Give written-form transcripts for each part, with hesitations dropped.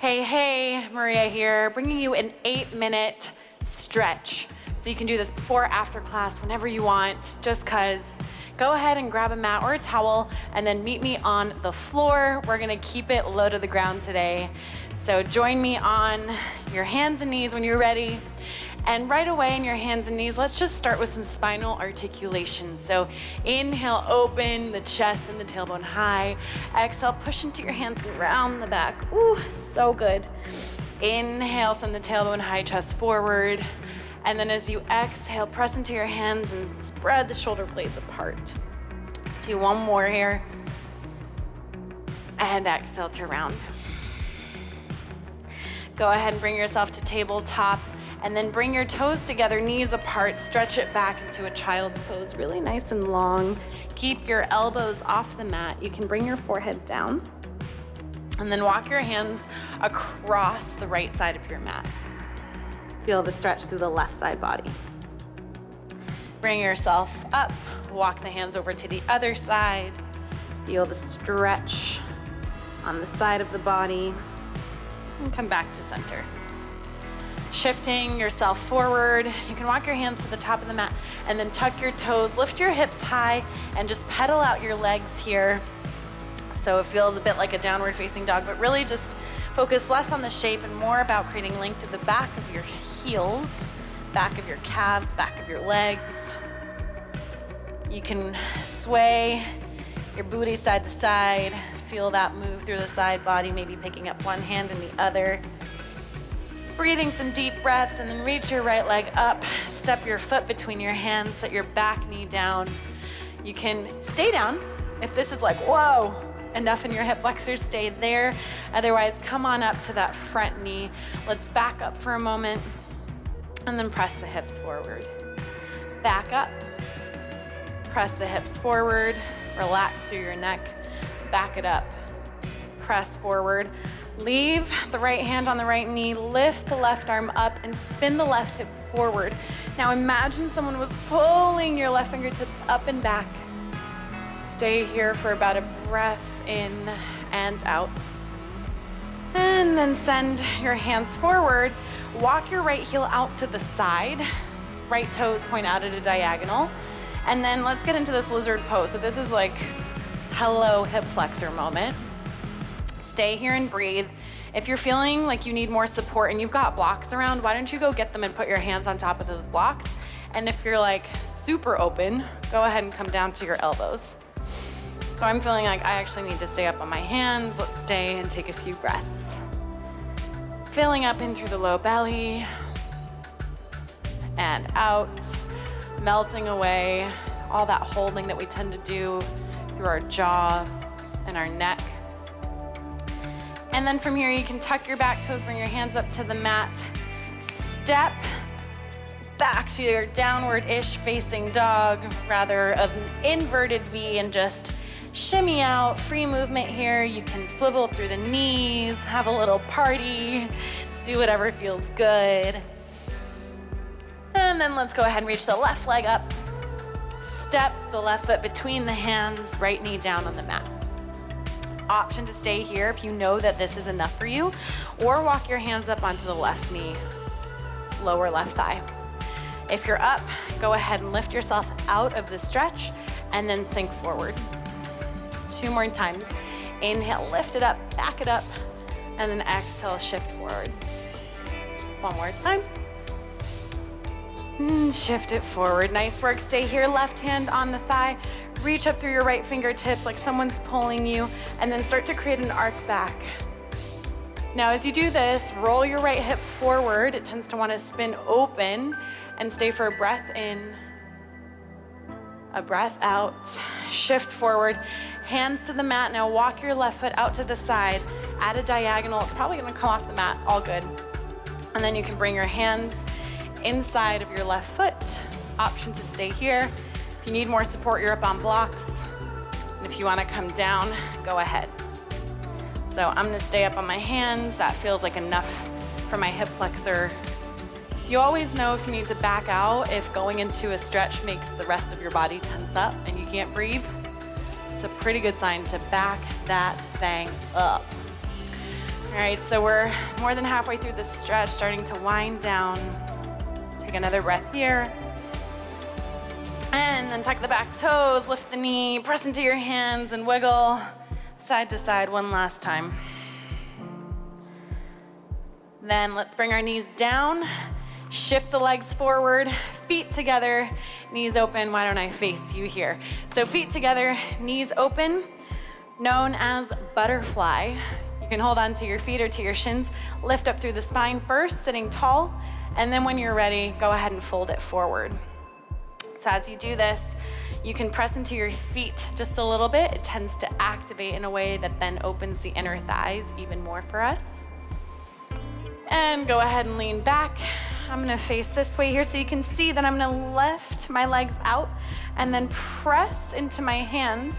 Hey, Maria here, bringing you an 8-minute stretch. So you can do this before, after class, whenever you want, just cause. Go ahead and grab a mat or a towel and then meet me on the floor. We're gonna keep it low to the ground today. So join me on your hands and knees when you're ready. And right away in your hands and knees, let's just start with some spinal articulation. So inhale, open the chest and the tailbone high. Exhale, push into your hands and round the back. Ooh, so good. Inhale, send the tailbone high, chest forward. And then as you exhale, press into your hands and spread the shoulder blades apart. Do one more here. And exhale to round. Go ahead and bring yourself to tabletop. And then bring your toes together, knees apart, stretch it back into a child's pose, really nice and long. Keep your elbows off the mat. You can bring your forehead down. And then walk your hands across the right side of your mat. Feel the stretch through the left side body. Bring yourself up, walk the hands over to the other side. Feel the stretch on the side of the body. And come back to center. Shifting yourself forward. You can walk your hands to the top of the mat and then tuck your toes, lift your hips high, and just pedal out your legs here. So it feels a bit like a downward facing dog, but really just focus less on the shape and more about creating length at the back of your heels, back of your calves, back of your legs. You can sway your booty side to side, feel that move through the side body, maybe picking up one hand and the other. Breathing some deep breaths and then reach your right leg up, step your foot between your hands, set your back knee down. You can stay down. If this is like, whoa, enough in your hip flexors, stay there. Otherwise, come on up to that front knee. Let's back up for a moment and then press the hips forward. Back up, press the hips forward, relax through your neck, back it up, press forward. Leave the right hand on the right knee, lift the left arm up and spin the left hip forward. Now imagine someone was pulling your left fingertips up and back. Stay here for about a breath in and out. And then send your hands forward. Walk your right heel out to the side. Right toes point out at a diagonal. And then let's get into this lizard pose. So this is like hello hip flexor moment. Stay here and breathe. If you're feeling like you need more support and you've got blocks around, why don't you go get them and put your hands on top of those blocks? And if you're like super open, go ahead and come down to your elbows. So I'm feeling like I actually need to stay up on my hands. Let's stay and take a few breaths. Filling up in through the low belly and out, melting away all that holding that we tend to do through our jaw and our neck. And then from here, you can tuck your back toes, bring your hands up to the mat, step back to your downward-ish facing dog, rather of an inverted V, and just shimmy out, free movement here. You can swivel through the knees, have a little party, do whatever feels good. And then let's go ahead and reach the left leg up, step the left foot between the hands, right knee down on the mat. Option to stay here if you know that this is enough for you, or walk your hands up onto the left knee, lower left thigh. If you're up, go ahead and lift yourself out of the stretch and then sink forward. 2 more times. Inhale, lift it up, back it up, and then exhale, shift forward. 1 more time. Shift it forward. Nice work. Stay here, left hand on the thigh. Reach up through your right fingertips like someone's pulling you, and then start to create an arc back. Now, as you do this, roll your right hip forward. It tends to want to spin open, and stay for a breath in, a breath out. Shift forward, hands to the mat. Now walk your left foot out to the side, at a diagonal. It's probably going to come off the mat, all good. And then you can bring your hands inside of your left foot. Option to stay here. If you need more support, you're up on blocks. And if you want to come down, go ahead. So I'm going to stay up on my hands. That feels like enough for my hip flexor. You always know if you need to back out, if going into a stretch makes the rest of your body tense up and you can't breathe. It's a pretty good sign to back that thing up. All right, so we're more than halfway through this stretch, starting to wind down. Take another breath here. And then tuck the back toes, lift the knee, press into your hands and wiggle side to side one last time. Then let's bring our knees down, shift the legs forward, feet together, knees open. Why don't I face you here? So feet together, knees open, known as butterfly. You can hold on to your feet or to your shins, lift up through the spine first, sitting tall, and then when you're ready, go ahead and fold it forward. So as you do this, you can press into your feet just a little bit. It tends to activate in a way that then opens the inner thighs even more for us. And go ahead and lean back. I'm gonna face this way here so you can see that I'm gonna lift my legs out and then press into my hands.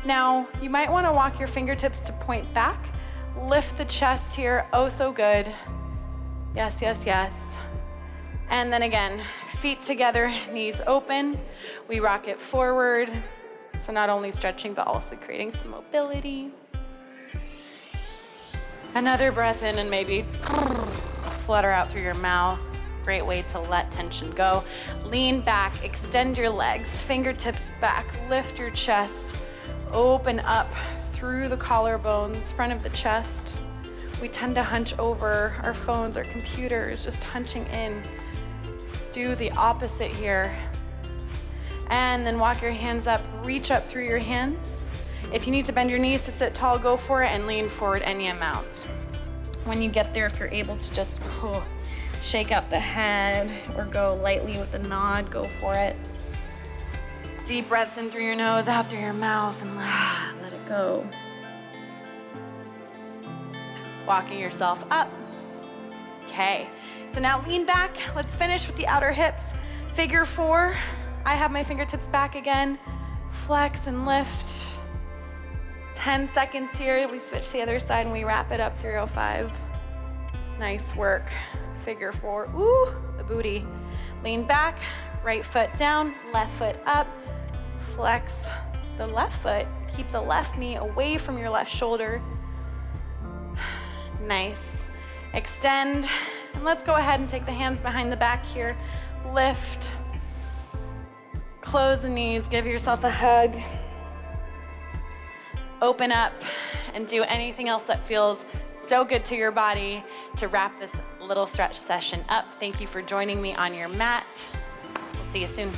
Now, you might wanna walk your fingertips to point back. Lift the chest here, oh so good. Yes, yes, yes. And then again, feet together, knees open. We rock it forward. So not only stretching, but also creating some mobility. Another breath in and maybe flutter out through your mouth. Great way to let tension go. Lean back, extend your legs, fingertips back, lift your chest, open up through the collarbones, front of the chest. We tend to hunch over our phones or computers, just hunching in. Do the opposite here. And then walk your hands up, reach up through your hands. If you need to bend your knees to sit tall, go for it and lean forward any amount. When you get there, if you're able to just shake out the head or go lightly with a nod, go for it. Deep breaths in through your nose, out through your mouth, and let it go. Walking yourself up. Okay, so now lean back. Let's finish with the outer hips. Figure four. I have my fingertips back again. Flex and lift. 10 seconds here. We switch to the other side and we wrap it up 305. Nice work. Figure four. Ooh, the booty. Lean back, right foot down, left foot up. Flex the left foot. Keep the left knee away from your left shoulder. Nice. Extend. And let's go ahead and take the hands behind the back here. Lift. Close the knees. Give yourself a hug. Open up and do anything else that feels so good to your body to wrap this little stretch session up. Thank you for joining me on your mat. We'll see you soon.